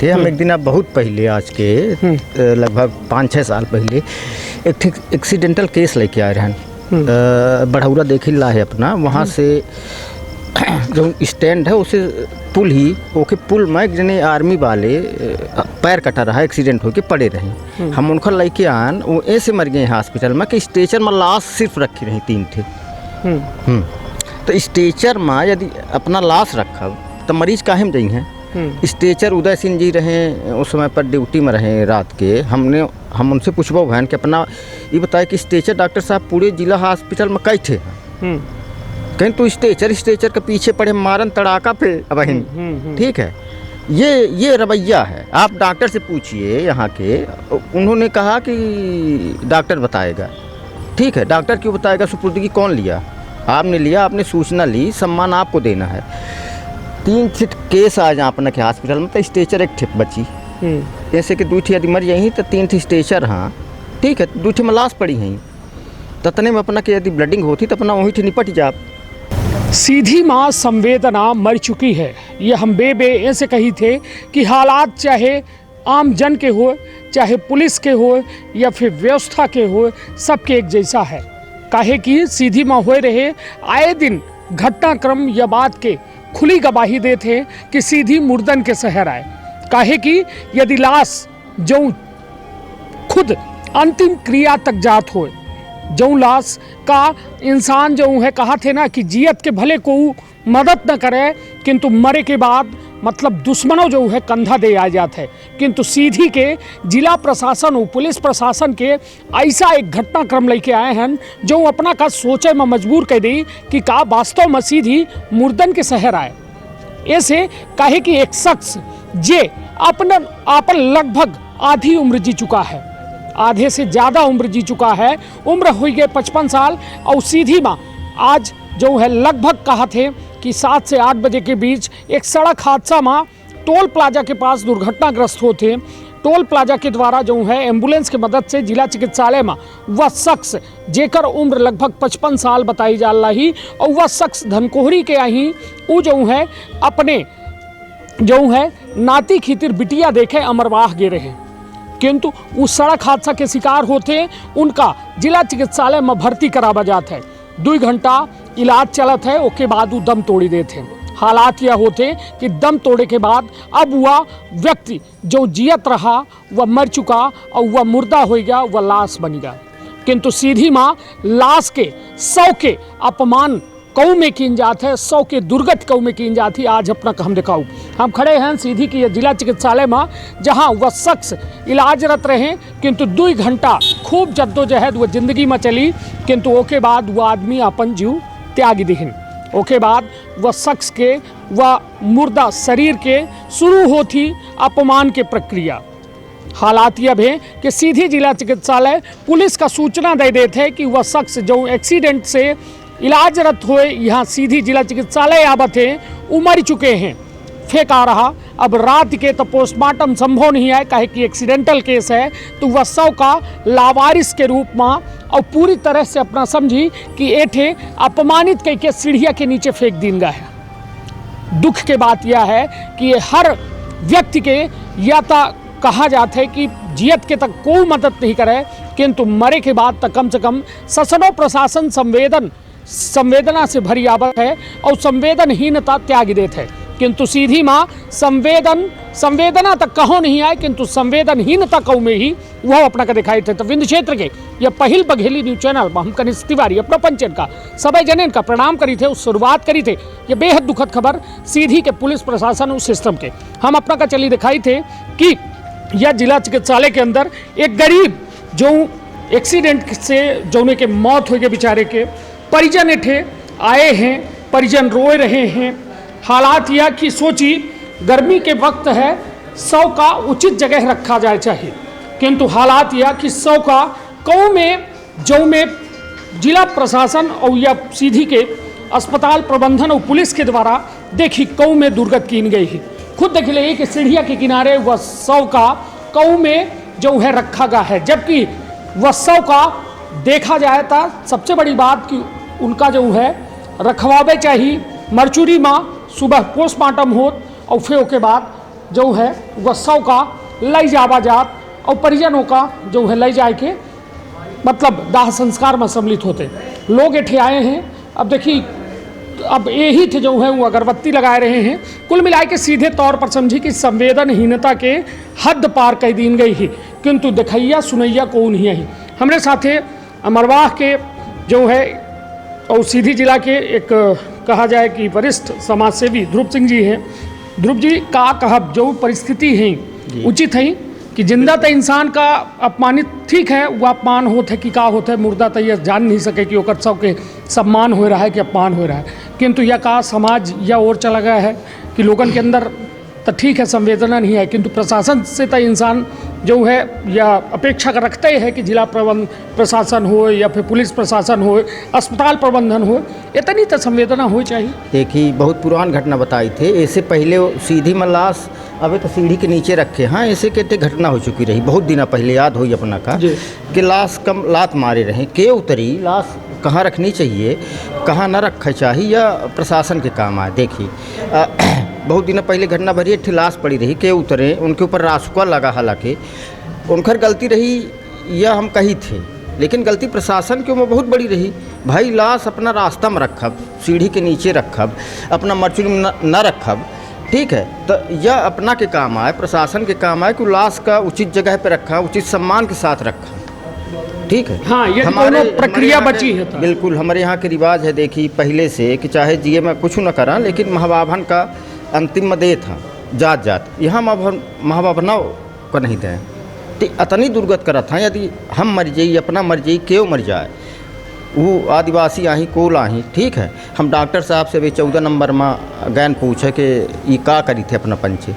थे हम एक दिन, अब बहुत पहले, आज के लगभग 5-6 साल पहले एक एक्सीडेंटल केस लेके आए रहन। बढ़ौरा देखी ला है अपना, वहाँ से जो स्टैंड है उसे पुल ही ओके पुल में एक जने आर्मी वाले पैर कटा रहा, एक्सीडेंट होके पड़े रहे। हम उनका लेके आन, वो ऐसे मर गए हॉस्पिटल में कि स्ट्रेचर में लाश सिर्फ रखी रही 3 थे। तो स्ट्रेचर में यदि अपना लाश रखा तो मरीज काहे में जाइ हैं। स्ट्रेचर उदय सिंह जी रहे उस समय पर ड्यूटी में रहे रात के। हम उनसे पूछबो बहन कि अपना ये बताए कि स्ट्रेचर डॉक्टर साहब पूरे जिला हॉस्पिटल में कई थे। कहीं तो स्ट्रेचर के पीछे पड़े मारन तड़ाका पे बहन। ठीक है, ये रवैया है। आप डॉक्टर से पूछिए यहाँ के, उन्होंने कहा कि डॉक्टर बताएगा। ठीक है, डॉक्टर क्यों बताएगा, सुपुर्दगी कौन लिया? आपने लिया, आपने सूचना ली, सम्मान आपको देना है। 3 ठे केस आ जा अपना के हॉस्पिटल में, तो स्ट्रेचर एक ठे बची। जैसे कि 2 ठे यदि मर जाही तो 3 ठे स्ट्रेचर। हाँ ठीक है, 2 ठे में लाश पड़ी हैं, ततने में अपना के यदि ब्लडिंग होती तो अपना वही ठे निपट जा। सीधी माँ संवेदना मर चुकी है। ये हम बे ऐसे कही थे कि हालात चाहे आम जन के हो, चाहे पुलिस के हो या फिर व्यवस्था के हो, सबके एक जैसा है। काहे कि सीधी माँ हो रहे आए दिन घटनाक्रम या बात के खुली गवाही देते कि सीधी मुर्दन के शहर आए। काहे कि यदि लाश जो खुद अंतिम क्रिया तक जात हो, जो लाश का इंसान जो है, कहा थे ना कि जियत के भले को मदद न करे किंतु मरे के बाद मतलब दुश्मनों जो है कंधा दे आ जाते हैं। किंतु सीधी के जिला प्रशासन और पुलिस प्रशासन के ऐसा एक घटनाक्रम लेके आए हैं जो अपना का सोचे में मजबूर कर दी कि का वास्तव में सीधी मुर्दन के शहर आए। ऐसे कहे कि एक शख्स जे अपन लगभग आधी उम्र जी चुका है, आधे से ज़्यादा उम्र जी चुका है, उम्र हो गए 55 साल, और सीधी माँ आज जो है लगभग कहा थे कि 7 से 8 बजे के बीच एक सड़क हादसा में टोल प्लाजा के पास दुर्घटनाग्रस्त होते। टोल प्लाजा के द्वारा जो है एम्बुलेंस की मदद से जिला चिकित्सालय में वह शख्स जेकर उम्र लगभग 55 साल बताई जा रही, और वह शख्स धनकोहरी के आई, वो जो है अपने जो है नाती खीतिर बिटिया देखे अमरवाह गे रहे, किंतु उस सड़क हादसा के शिकार होते उनका जिला चिकित्सालय में भर्ती करावा जाता है। 2 घंटा इलाज चलत है, उसके बाद वो दम तोड़ी देते। हालात यह होते कि दम तोड़े के बाद अब वह व्यक्ति जो जियत रहा वह मर चुका और वह मुर्दा हो गया, वह लाश बन गया। किंतु सीधी माँ लाश के 100 के अपमान कऊ में कीन जाते है, 100 के दुर्गत कऊ में कीन जाती। आज अपना हम दिखाऊँ, हम खड़े हैं सीधी की जिला चिकित्सालय में, जहां वह शख्स इलाजरत रहे, किंतु 2 घंटा खूब जद्दोजहद वह जिंदगी में चली, किंतु ओके बाद वह आदमी अपन जीव त्याग दिहिन। ओके बाद वह शख्स के वह मुर्दा शरीर के शुरू होती अपमान के प्रक्रिया। हालात यह है कि सीधी जिला चिकित्सालय पुलिस का सूचना दे देते हैं कि वह शख्स जो एक्सीडेंट से इलाजरत हुए यहाँ सीधी जिला चिकित्सालय आवत है, वो मर चुके हैं, फेंका रहा। अब रात के तो पोस्टमार्टम संभव नहीं है, कहे कि एक्सीडेंटल केस है, तो वह 100 का लावारिस के रूप में और पूरी तरह से अपना समझी कि एठे अपमानित कह के सीढ़िया के नीचे फेंक दिन गया है। दुख के बात यह है कि ये हर व्यक्ति के या तो कहा जाता है कि जियत के तक कोई मदद नहीं करे, किंतु मरे के बाद तक कम से कम ससनो प्रशासन संवेदना से भरी आवत है और संवेदनहीनता त्याग देते है। किंतु सीधी माँ संवेदना तक कहो नहीं आए, किंतु संवेदनहीनता कहो में ही वह अपना का दिखाई थे। तो विंध्य क्षेत्र के यह पहिल बघेली न्यूज चैनल हम कनिष्ठ तिवारी अपना पंचन का सभी जन का प्रणाम करी थे, उस शुरुआत करी थे। ये बेहद दुखद खबर सीधी के पुलिस प्रशासन उस सिस्टम के हम अपना का चली दिखाई थे कि यह जिला चिकित्सालय के अंदर एक गरीब जो एक्सीडेंट से जोने के मौत हो गए बेचारे के परिजन एठे आए हैं, परिजन रोए रहे हैं। हालात यह कि सोची गर्मी के वक्त है, 100 का उचित जगह रखा जाए चाहिए, किंतु हालात यह कि 100 का कौ में जो में जिला प्रशासन और या सीधी के अस्पताल प्रबंधन और पुलिस के द्वारा देखी कौ में दुर्गत कीन गई है। खुद देख ले कि सीढ़िया के किनारे वह 100 का कौ में जो है रखा गया है, जबकि वह 100 का देखा जाए था सबसे बड़ी बात कि उनका जो है रखवावे चाहिए। मरचुरी माँ सुबह पोस्टमार्टम हो और फिर उसके बाद जो है वह शव का लई जावा जात और परिजनों का जो है लई जाए के मतलब दाह संस्कार में सम्मिलित होते लोग एठे आए हैं। अब देखिए अब यही थे जो है वो अगरबत्ती लगाए रहे हैं। कुल मिलाए के सीधे तौर पर समझी कि संवेदनहीनता के हद पार कर दी गई ही, किंतु देखैया सुनैया को नहीं ही। हमारे साथे अमरवाह के जो है और सीधी जिला के एक कहा जाए कि वरिष्ठ समाज सेवी ध्रुव सिंह जी हैं। ध्रुव जी का कहब जो परिस्थिति है उचित है कि जिंदा तो इंसान का अपमानित ठीक है, वो अपमान होता है कि का होता है, मुर्दा तो यह जान नहीं सके कि ओकर सब के सम्मान हो रहा है कि अपमान हो रहा है। किंतु यह का समाज या और चला गया है कि लोगों के अंदर तो ठीक है संवेदना नहीं है, किंतु प्रशासन से तो इंसान जो है या अपेक्षा कर रखते है कि जिला प्रशासन हो या फिर पुलिस प्रशासन हो, अस्पताल प्रबंधन हो, इतनी तो संवेदना हो चाहिए। देखिए बहुत पुरान घटना बताई थे, ऐसे पहले सीधी में लाश अबे तो सीढ़ी के नीचे रखे। हाँ ऐसे कहते घटना हो चुकी रही बहुत दिन पहले, याद हो अपना का कि लाश कम लात मारे रहे के उतरी, लाश कहाँ रखनी चाहिए कहाँ न रखना चाहिए या प्रशासन के काम आए। देखिए बहुत दिन पहले घटना भरी एक लाश पड़ी रही के उतरे, उनके ऊपर रासुका लगा, हालांकि उनकर गलती रही या हम कही थे, लेकिन गलती प्रशासन के में बहुत बड़ी रही। भाई लाश अपना रास्ता में रखब, सीढ़ी के नीचे रखब, अपना मरचुरी में न रखब, ठीक है, तो यह अपना के काम आए, प्रशासन के काम आए कि लाश का उचित जगह पर रखा, उचित सम्मान के साथ रखा, ठीक है। हाँ, ये हमारे प्रक्रिया बची है तो। बिल्कुल हमारे यहाँ के रिवाज है देखिए पहले से कि चाहे जिए में कुछ न करा, लेकिन महाबाभन का अंतिम में दे था जात जात, यहाँ महाबाभना को नहीं दें तो अतनी दुर्गत करा था। यदि हम मर जाइए अपना मर जाइए क्यों मर जाए, वो आदिवासी आही कोल आही, ठीक है। हम डॉक्टर साहब से भी 14 नंबर में गैन पूछे कि ये का करी थे अपना पंचे,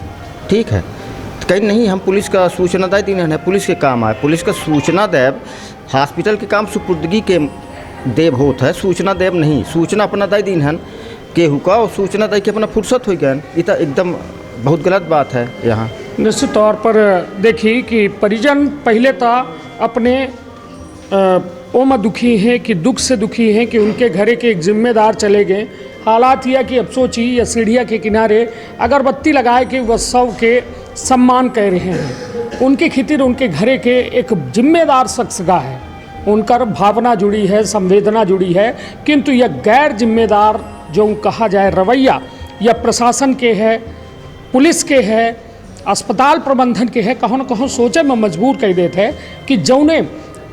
ठीक है, तो कहीं नहीं हम पुलिस का सूचना दे दी है, पुलिस के काम आए, पुलिस का सूचना देव, हॉस्पिटल के काम सुपुर्दगी के देव होता है, सूचना देव नहीं, सूचना अपना दे दी है केहू का और सूचना दे के अपना फुर्सत हो गया, ये तो एकदम बहुत गलत बात है। यहाँ निश्चित तौर पर देखिए कि परिजन पहले तो अपने ओम दुखी हैं कि दुख से दुखी हैं कि उनके घरे के एक जिम्मेदार चले गए। हालात यह कि अब सोची या सीढ़िया के किनारे अगरबत्ती लगाए कि वह शव के सम्मान कर रहे हैं, उनके खितिर उनके घरे के एक जिम्मेदार शख्स का है, उनकर भावना जुड़ी है, संवेदना जुड़ी है, किंतु यह गैर जिम्मेदार जो कहा जाए रवैया या प्रशासन के है, पुलिस के है, अस्पताल प्रबंधन के है, कहों न कहों सोचे में मजबूर कर देते हैं कि जौने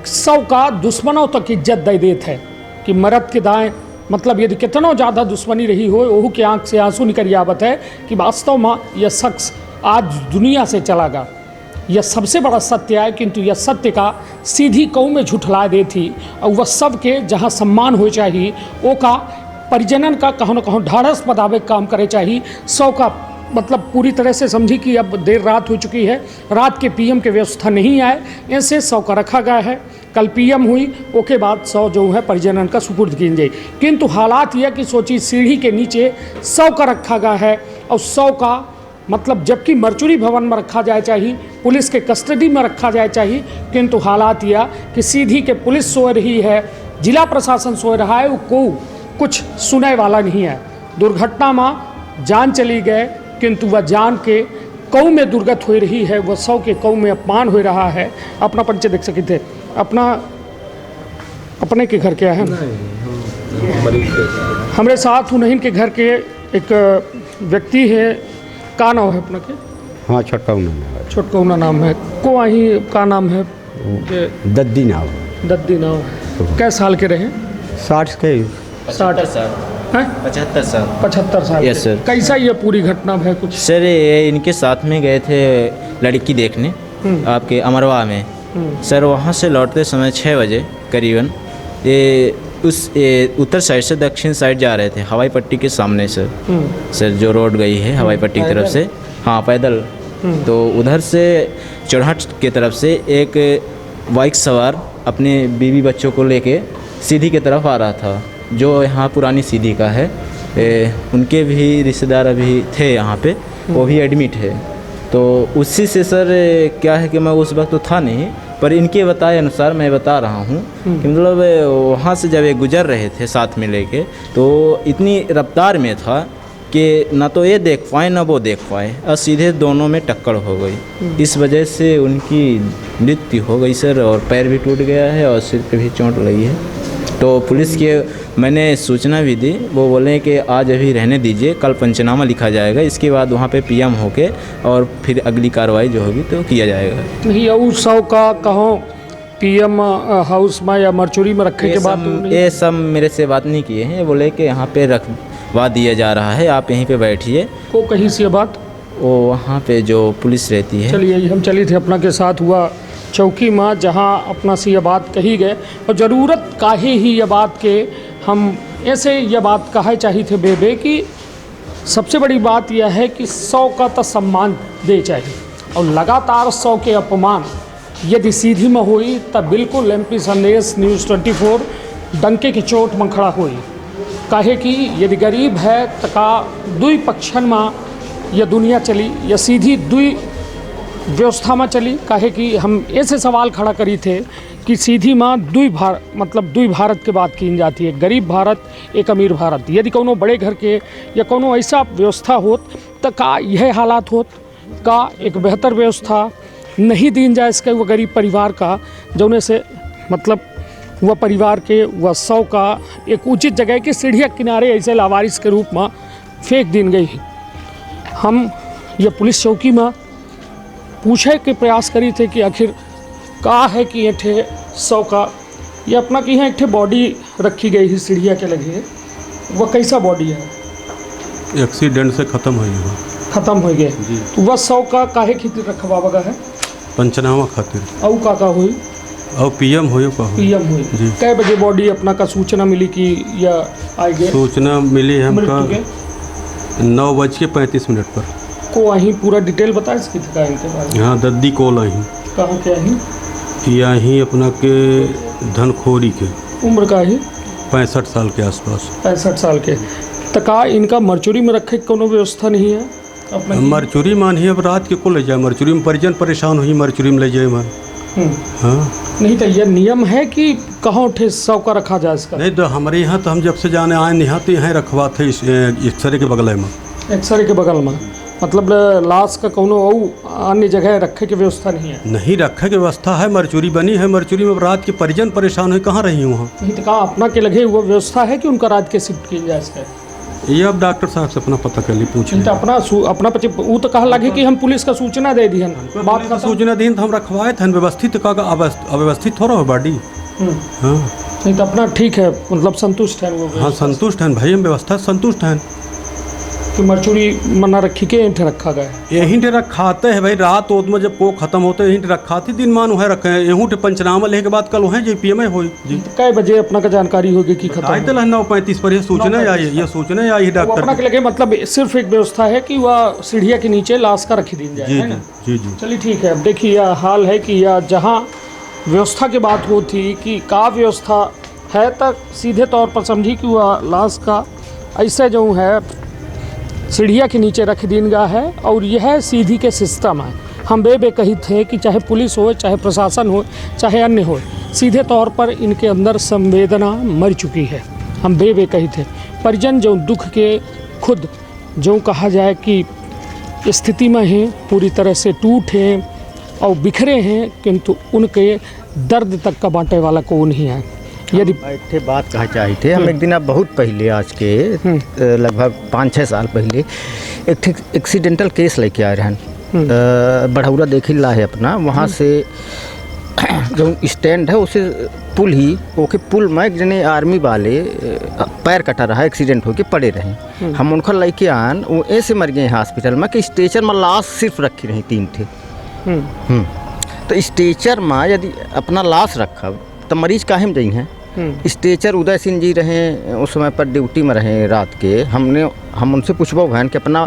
सौ का दुश्मनों तक इज्जत दे देते हैं कि मरद के दाएं, मतलब यदि कितनों ज़्यादा दुश्मनी रही हो ओहू के आंख से आंसू निकल आवत है कि वास्तव में यह शख्स आज दुनिया से चला गया। यह सबसे बड़ा सत्य है, किंतु यह सत्य का सीधी कौ में झुठला दे थी और वह सब के जहाँ सम्मान हो चाहिए वो का परिजनन का कहों न कहों ढाढ़स पदावे काम करे चाहिए। सौ का मतलब पूरी तरह से समझी कि अब देर रात हो चुकी है, रात के पीएम के व्यवस्था नहीं आए, ऐसे 100 का रखा गया है। कल पीएम हुई ओके बाद 100 जो है परिजनन का सुपुर्द की जाए, किंतु हालात यह कि सोची सीढ़ी के नीचे 100 का रखा गया है और 100 का मतलब जबकि मरचुरी भवन में रखा जाए चाहिए, पुलिस के कस्टडी में रखा जाए चाहिए, किंतु हालात यह कि सीधी के पुलिस सो रही है, जिला प्रशासन सो रहा है, को कुछ सुनने वाला नहीं है। दुर्घटना में जान चली गए, किंतु वह जान के कौ में दुर्गत हो रही है, वह 100 के कौ में अपमान हो रहा है। अपना पंचे देख सके थे, अपना अपने के घर क्या है हमारे साथ उन्हीं के घर के एक व्यक्ति है, का नाम है अपना के? हाँ छोटकौना है। छोटकौना नाम है, को वहीं का नाम है? दद्दी नाव। दद्दी नाव। कै साल के रहे? 60 के 75 साल हैं? 75 साल यस सर। कैसा ये पूरी घटना है कुछ? सर ये इनके साथ में गए थे लड़की देखने आपके अमरवा में। सर वहाँ से लौटते समय 6 बजे करीबन ये उत्तर साइड से दक्षिण साइड जा रहे थे, हवाई पट्टी के सामने सर जो रोड गई है हवाई पट्टी की तरफ से, हाँ पैदल। तो उधर से चौराहट की तरफ से एक बाइक सवार अपने बीवी बच्चों को लेके सीधी की तरफ आ रहा था, जो यहाँ पुरानी सीधी का है। उनके भी रिश्तेदार अभी थे यहाँ पे, वो भी एडमिट है। तो उसी से सर क्या है कि मैं उस वक्त तो था नहीं, पर इनके बताए अनुसार मैं बता रहा हूँ कि मतलब वहाँ से जब ये गुजर रहे थे साथ में लेके, तो इतनी रफ्तार में था कि ना तो ये देख पाए ना वो देख पाए और सीधे दोनों में टक्कर हो गई। इस वजह से उनकी मृत्यु हो गई सर, और पैर भी टूट गया है और सिर पे भी चोट लगी है। तो पुलिस के मैंने सूचना भी दी, वो बोले कि आज अभी रहने दीजिए, कल पंचनामा लिखा जाएगा, इसके बाद वहाँ पे पीएम होके और फिर अगली कार्रवाई जो होगी तो किया जाएगा। नहीं और 100 का कहो पीएम हाउस में या मर्चुरी में रखे के बाद ये सब मेरे से बात नहीं किए हैं, बोले कि यहाँ पे रखवा दिया जा रहा है, आप यहीं पे बैठिए। को कहीं से ये बात वो वहाँ पे जो पुलिस रहती है। चलिए हम चले थे अपना के साथ हुआ चौकी में, जहाँ अपना से ये बात कही गए और ज़रूरत काहे ही ये बात के हम ऐसे ये बात कहे चाहिए थे बेबे कि सबसे बड़ी बात यह है कि 100 का तो सम्मान दे चाहिए और लगातार 100 के अपमान यदि सीधी में हुई तब बिल्कुल MP संदेश न्यूज़ 24 डंके की चोट में खड़ा हुई। काहे कि यदि गरीब है तो का दुई पक्षन में यह दुनिया चली या सीधी दुई व्यवस्था में चली। काहे कि हम ऐसे सवाल खड़ा करी थे कि सीधी में दुई भारत के बात की जाती है, गरीब भारत एक अमीर भारत। यदि कोनो बड़े घर के या कोनो ऐसा व्यवस्था होत तो का यह हालात होत, का एक बेहतर व्यवस्था नहीं दी जाए इसके वह गरीब परिवार का, जौने से मतलब वह परिवार के वह 100 का एक उचित जगह के सीढ़िया किनारे ऐसे लावारिस के रूप में फेंक दी गई। हम ये पुलिस चौकी में पूछे के प्रयास करी थे कि आखिर का है कि ये 100 का ये अपना कि यहाँ एक बॉडी रखी गई है सीढ़िया के लगे, वह कैसा बॉडी है? एक्सीडेंट से ख़त्म हो गया। ख़त्म हो गए तो वह 100 का काहे खित रखवा बगा है? पंचनामा खातिर। और का हुई? और पीएम हुई पीएम हुई जी। कै बजे बॉडी अपना का सूचना मिली कि या आ गए? सूचना मिली हमका 9:35 पर। को वहीं पूरा डिटेल बता इसकी था इनके बारे में? हाँ दद्दी कोल आई कहाँ के आई? यहीं अपना के धनखोरी के। उम्र का ही 65 साल के आसपास। 65 साल के। तो का इनका मर्चुरी में रखे कोनो व्यवस्था नहीं है अपना? मर्चुरी मान ही अब रात के को ले जाए, मर्चुरी में परिजन परेशान हुई, मर्चुरी में ले जाए मान। हाँ नहीं तो यह नियम है कि कहाँ 100 का रखा जाए इसका? नहीं तो हमारे यहाँ तो हम जब से जाने आए यहाँ तो यहाँ रखवा थे एक्सरे के बगल में। एक्सरे के बगल में मतलब लाश का कोनो और अन्य जगह रखे की व्यवस्था नहीं है? नहीं रखे की व्यवस्था है, मर्चुरी बनी है, मर्चुरी में रात के परिजन परेशान हुई, कहाँ रही वहाँ? नहीं तो कहा अपना के लगे वो व्यवस्था है कि उनका रात के शिफ्ट किया जाए इसका? ये अब डॉक्टर साहब से अपना पता कर ली, पूछ तो अपना वो तो कहा लगे कि हम पुलिस का सूचना दे दी है, बात का सूचना दी तो हम रखवाए थे व्यवस्थित का अव्यवस्थित थोड़ा हो बॉडी। हाँ नहीं तो अपना ठीक है मतलब संतुष्ट है वो? हाँ संतुष्ट हैं भाई, हम व्यवस्था संतुष्ट हैं कि मर्चुरी मना रखी के यहीं रखा गया? यहीं रखाते हैं भाई, रात ओत में जब को खत्म होते यहीं रखाती, दिन मान वह रखे हैं यहीं पंचनामा लेने के बाद कल वहीं जी पीएम हुई जी। कै बजे अपना का जानकारी होगी कि खत्म? आए तो 9:35 पर ये सूचना आई, ये सूचना आई डॉक्टर अपना के लगे मतलब सिर्फ एक व्यवस्था है कि वह सीढ़िया के नीचे लाश का रखी दी जाए, जी है ना? जी जी। चलिए ठीक है। अब देखिए यह हाल है कि यह जहाँ व्यवस्था की बात होती कि का व्यवस्था है तक सीधे तौर पर समझी कि वह लाश का ऐसे जो है सीढ़िया के नीचे रख दी गया है और यह सीधी के सिस्टम है। हम बे कही थे कि चाहे पुलिस हो, चाहे प्रशासन हो, चाहे अन्य हो, सीधे तौर पर इनके अंदर संवेदना मर चुकी है। हम बे कही थे परिजन जो दुख के खुद जो कहा जाए कि स्थिति में हैं, पूरी तरह से टूट हैं और बिखरे हैं, किंतु उनके दर्द तक का बांटे वाला कौन ही है। यदि एक बात कहा चाहिए थे, हम एक दिन अब बहुत पहले आज के लगभग 5-6 साल पहले एक एक्सीडेंटल केस लेके आए रहन बढ़ौरा देख ला है अपना, वहाँ से जो स्टैंड है उसे पुल ही ओके पुल में एक जने आर्मी वाले पैर कटा रहा, एक्सीडेंट होके पड़े रहे। हम उनका लेके आन वो ऐसे मर गए हॉस्पिटल में कि स्ट्रेचर में लाश सिर्फ रखी रही 3 थे। तो स्ट्रेचर में यदि अपना लाश रखा तो मरीज काहे में जाइ हैं? स्ट्रेचर उदय सिंह जी रहे उस समय पर ड्यूटी में रहे रात के। हम उनसे पूछबो भैन कि अपना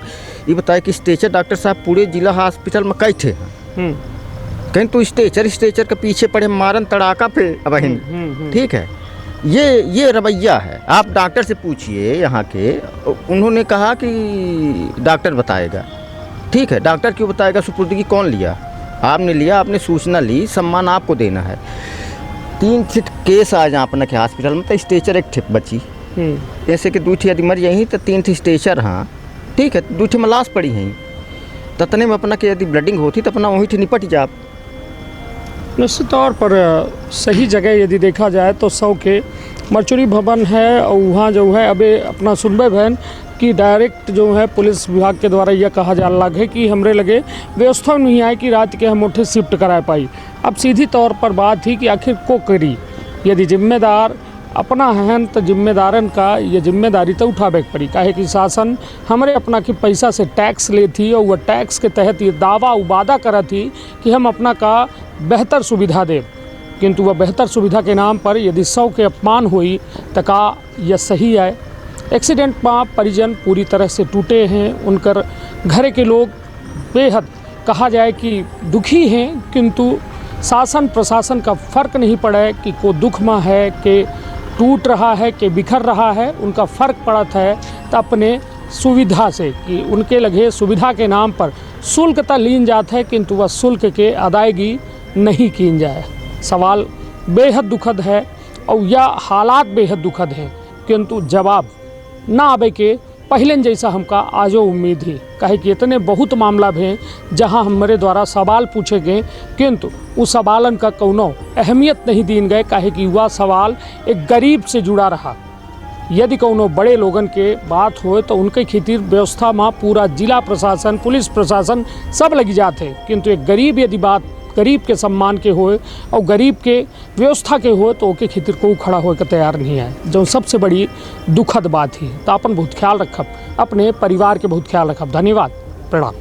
ये बताए कि स्ट्रेचर डॉक्टर साहब पूरे जिला हॉस्पिटल में कई थे? कहीं तो स्ट्रेचर के पीछे पड़े मारन तड़ाका पे अब ठीक है। ये रवैया है। आप डॉक्टर से पूछिए यहाँ के, उन्होंने कहा कि डॉक्टर बताएगा। ठीक है, डॉक्टर क्यों बताएगा? सुपुर्दगी कौन लिया? आपने लिया, आपने सूचना ली, सम्मान आपको देना है। 3 ठे केस आ जा अपना के हॉस्पिटल में तो स्ट्रेचर एक ठे बची, ऐसे कि 2 ठे यदि मर यहीं तो 3 ठे स्ट्रेचर। हाँ ठीक है, दूठे में लाश पड़ी हैं ततने में अपना के यदि ब्लडिंग होती तो अपना वहीं से निपट जा। निश्चित तौर पर सही जगह यदि देखा जाए तो 100 के मर्चुरी भवन है और वहाँ जो है अभी अपना सुनबे बहन कि डायरेक्ट जो है पुलिस विभाग के द्वारा यह कहा जा लग है कि हमरे लगे व्यवस्था नहीं आए कि रात के हम उठे शिफ्ट करा पाई। अब सीधी तौर पर बात थी कि आखिर को करी, यदि जिम्मेदार अपना है तो जिम्मेदारन का ये जिम्मेदारी तो उठावे पड़ी। काहे कि शासन हमरे अपना के पैसा से टैक्स ले थी और वह टैक्स के तहत ये दावा वादा करा थी कि हम अपना का बेहतर सुविधा दें, किंतु वह बेहतर सुविधा के नाम पर यदि 100 के अपमान हुई तो का यह सही है। एक्सीडेंट में परिजन पूरी तरह से टूटे हैं, उनकर घर के लोग बेहद कहा जाए कि दुखी हैं, किंतु शासन प्रशासन का फ़र्क नहीं पड़ा है कि को दुख में है कि टूट रहा है कि बिखर रहा है। उनका फ़र्क पड़ता है तो अपने सुविधा से कि उनके लगे सुविधा के नाम पर शुल्क तो लीन जाता है, किंतु वह शुल्क के अदायगी नहीं की जाए। सवाल बेहद दुखद है और यह हालात बेहद दुखद हैं, किंतु जवाब ना आवे के पहले जैसा हमका आजो उम्मीद ही। काहे कि इतने बहुत मामला हैं जहां हमारे द्वारा सवाल पूछे गए, किंतु उस सवालन का कोनो अहमियत नहीं दीन गए। काहे कि वह सवाल एक गरीब से जुड़ा रहा। यदि कोनो बड़े लोगन के बात हो तो उनके खातिर व्यवस्था में पूरा जिला प्रशासन पुलिस प्रशासन सब लगी जाते, किंतु एक गरीब यदि बात गरीब के सम्मान के होए और गरीब के व्यवस्था के होए तो ओके खातिर को खड़ा होए के तैयार नहीं है, जो सबसे बड़ी दुखद बात ही। तो अपन बहुत ख्याल रखब, अपने परिवार के बहुत ख्याल रखब। धन्यवाद, प्रणाम।